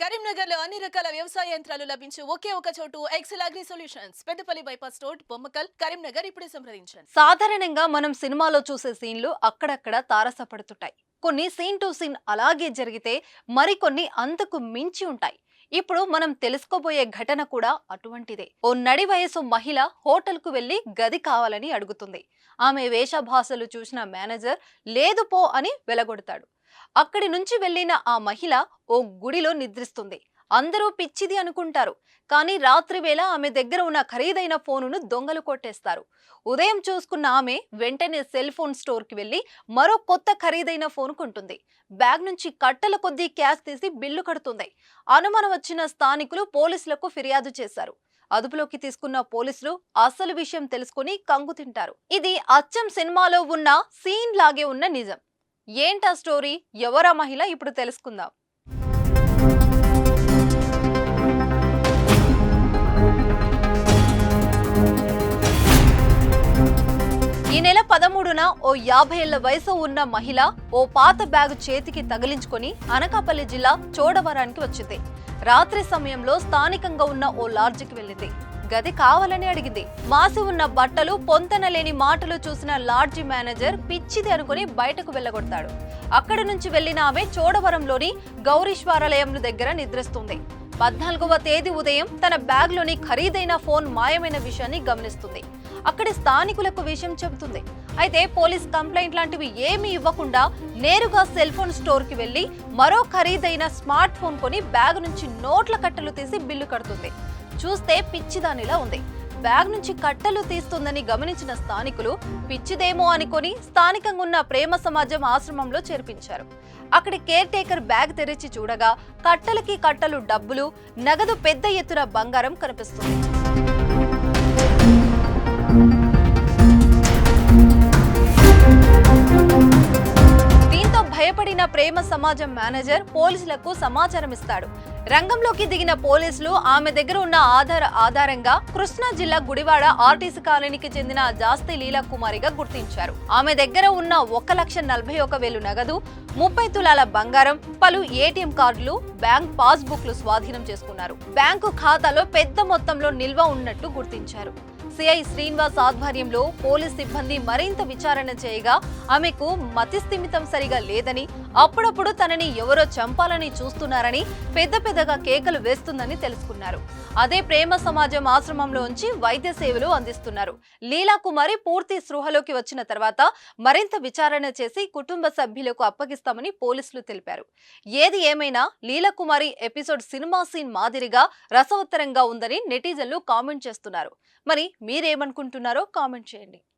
కరీంనగర్లో అన్ని రకాల వ్యవసాయ యంత్రాలు లభించే ఒకే ఒక చోటు Excel agri solutions. Peddapalli bypass road, Bommakal, Karimnagar. ఇప్పుడే సంప్రదించండి. సాధారణంగా మనం సినిమాలో చూసే సీన్లు అక్కడక్కడ తారసపడుతుంటాయి. కొన్ని సీన్ టు సీన్ అలాగే జరిగితే మరికొన్ని అంతకు మించి ఉంటాయి. ఇప్పుడు మనం తెలుసుకోబోయే ఘటన కూడా అటువంటిదే. ఓ నడి వయసు మహిళ హోటల్కు వెళ్లి గది కావాలని అడుగుతుంది. ఆమె వేషభాషలు చూసిన మేనేజర్ లేదు పో అని వెలగొడతాడు. అక్కడి నుంచి వెళ్లిన ఆ మహిళ ఓ గుడిలో నిద్రిస్తుంది. అందరూ పిచ్చిది అనుకుంటారు. కానీ రాత్రి వేళ ఆమె దగ్గర ఉన్న ఖరీదైన ఫోనును దొంగలు కొట్టేస్తారు. ఉదయం చూసుకున్న ఆమె వెంటనే సెల్ ఫోన్ స్టోర్ కి వెళ్లి మరో కొత్త ఖరీదైన ఫోన్ కొంటుంది. బ్యాగ్ నుంచి కట్టల కొద్దీ క్యాష్ తీసి బిల్లు కడుతుంది. అనుమానం వచ్చిన స్థానికులు పోలీసులకు ఫిర్యాదు చేశారు. అదుపులోకి తీసుకున్న పోలీసులు అసలు విషయం తెలుసుకుని కంగు తింటారు. ఇది అచ్చం సినిమాలో ఉన్న సీన్ లాగే ఉన్న నిజం. ఏంటా స్టోరీ, ఎవరా మహిళ, ఇప్పుడు తెలుసుకుందాం. ఈ నెల 13న ఓ 50 ఏళ్ల వయసు ఉన్న మహిళ ఓ పాత బ్యాగు చేతికి తగిలించుకొని అనకాపల్లి జిల్లా చోడవరానికి వచ్చింది. రాత్రి సమయంలో స్థానికంగా ఉన్న ఓ లాడ్జికి వెళ్ళింది. గది కావాలని అడిగింది. మాసి ఉన్న బట్టలు, పొంతన లేని మాటలు చూసిన లాడ్జి మేనేజర్ పిచ్చిది అనుకుని బయటకు వెళ్లగొడతాడు. అక్కడి నుంచి వెళ్లిన ఆమె చోడవరంలోని గౌరీశ్వరాలయం దగ్గర నిద్రిస్తుంది. 14వ తేదీ ఉదయం తన బ్యాగ్ లోని ఖరీదైన ఫోన్ మాయమైన విషయాన్ని గమనిస్తుంది. అక్కడి స్థానికులకు విషయం చెబుతుంది. అయితే పోలీస్ కంప్లైంట్ లాంటివి ఏమీ ఇవ్వకుండా నేరుగా సెల్ ఫోన్ స్టోర్ కి వెళ్లి మరో ఖరీదైన స్మార్ట్ ఫోన్ కొని బ్యాగ్ నుంచి నోట్ల కట్టలు తీసి బిల్లు కడుతుంది. చూస్తే పిచ్చిదానిలా ఉంది. బ్యాగ్ నుంచి కట్టలు తీస్తుందని గమనించిన స్థానికులు పిచ్చిదేమో అనుకొని స్థానికంగా ఉన్న ప్రేమ సమాజం ఆశ్రమంలో చేర్పించారు. అక్కడి కేర్ టేకర్ బ్యాగ్ తెరిచి చూడగా కట్టలకి కట్టలు డబ్బులు, నగదు, పెద్ద ఎత్తున బంగారం కనిపిస్తుంది. దీంతో భయపడిన ప్రేమ సమాజం మేనేజర్ పోలీసులకు సమాచారం ఇస్తాడు. రంగంలోకి దిగిన పోలీసులు ఆమె దగ్గర ఉన్న ఆధారంగా కృష్ణా జిల్లా గుడివాడ ఆర్టీసీ కాలనీకి చెందిన జాస్తి లీలా కుమారిగా గుర్తించారు. ఆమె దగ్గర ఉన్న 1,41,000 నగదు, 30 తులాల బంగారం, పలు ఏటీఎం కార్డులు, బ్యాంక్ పాస్ బుక్లు స్వాధీనం చేసుకున్నారు. బ్యాంకు ఖాతాలో పెద్ద మొత్తంలో నిల్వ ఉన్నట్టు గుర్తించారు. సిఐ శ్రీనివాస్ ఆధ్వర్యంలో పోలీస్ సిబ్బంది మరింత విచారణ చేయగా ఆమెకు మతిస్థిమితం సరిగా లేదని, అప్పుడప్పుడు తనని ఎవరో చంపాలని చూస్తున్నారని, పెద్దగా కేకలు వేస్తుందని తెలుసుకున్నారు. అదే ప్రేమ సమాజం ఆశ్రమంలో ఉంచి వైద్య సేవలు అందిస్తున్నారు. లీలా కుమారి పూర్తి స్పృహలోకి వచ్చిన తర్వాత మరింత విచారణ చేసి కుటుంబ సభ్యులకు అప్పగిస్తామని పోలీసులు తెలిపారు. ఏది ఏమైనా లీలా కుమారి ఎపిసోడ్ సినిమా సీన్ మాదిరిగా రసవత్తరంగా ఉందని నెటిజన్లు కామెంట్ చేస్తున్నారు. మరి మీరేమనుకుంటున్నారో కామెంట్ చేయండి.